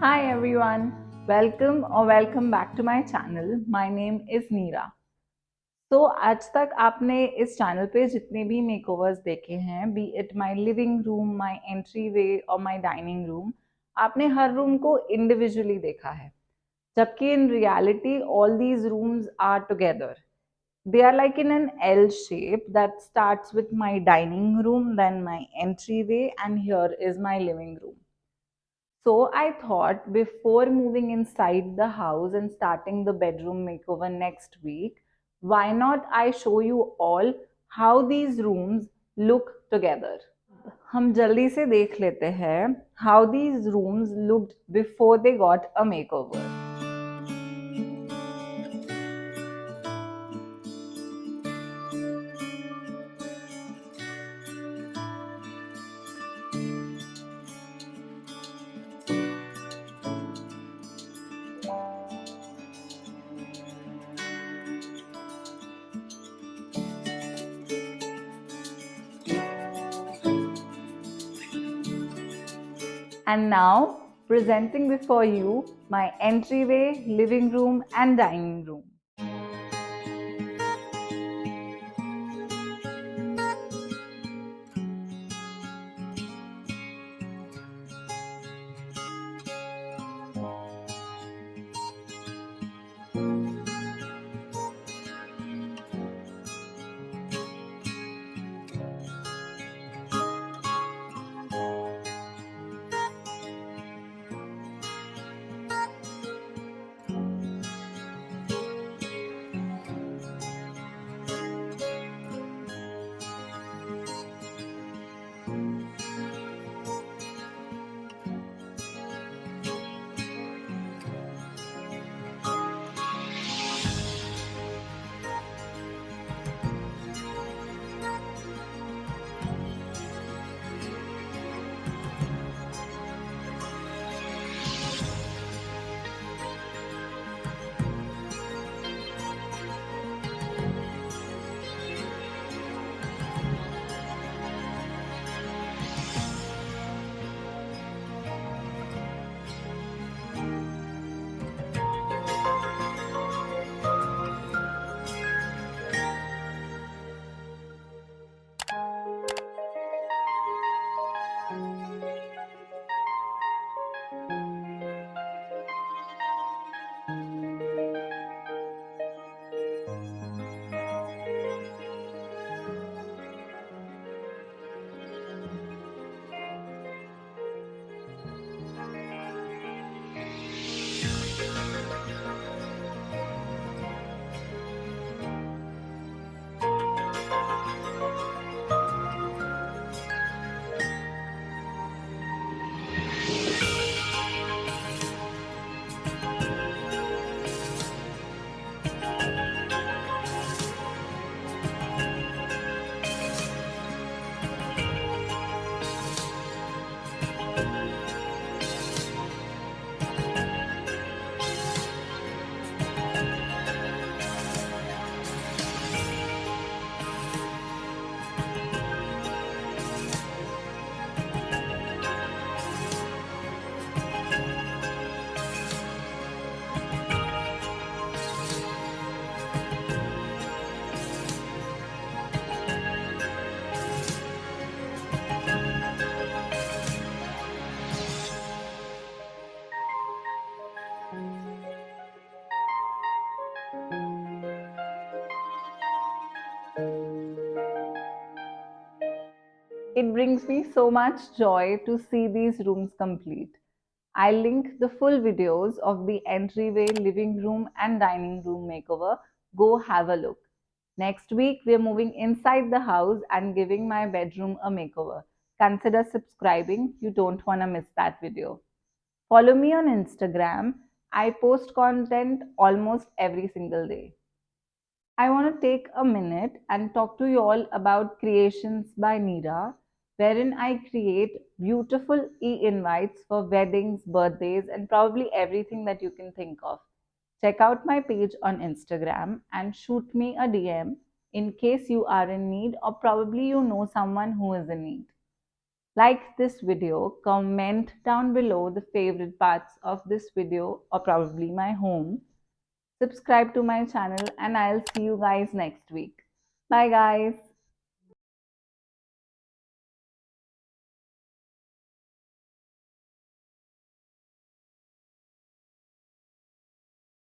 Hi everyone, welcome back to my channel. My name is Neera. तो आज तक आपने इस चैनल पे जितने भी मेकओवर्स देखे हैं, be it my living room, my entry way और माय डाइनिंग रूम, आपने हर रूम को इंडिविजुअली देखा है, जबकि in reality all these rooms are together. They are like in an L shape that starts with my dining room, then my entryway, and here is my living room. So I thought before moving inside the house and starting the bedroom makeover next week, why not I show you all how these rooms look together. हम जल्दी से देख लेते हैं how these rooms looked before they got a makeover. And now presenting before you my entryway, living room and dining room. It brings me so much joy to see these rooms complete. I'll link the full videos of the entryway, living room, and dining room makeover. Go have a look. Next week, we're moving inside the house and giving my bedroom a makeover. Consider subscribing, you don't want to miss that video. Follow me on Instagram. I post content almost every single day. I want to take a minute and talk to you all about Creations by Neera, wherein I create beautiful e invites for weddings, birthdays, and probably everything that you can think of. Check out my page on Instagram and shoot me a DM in case you are in need or probably you know someone who is in need. Like this video, comment down below the favorite parts of this video or probably my home. Subscribe to my channel and I'll see you guys next week. Bye guys.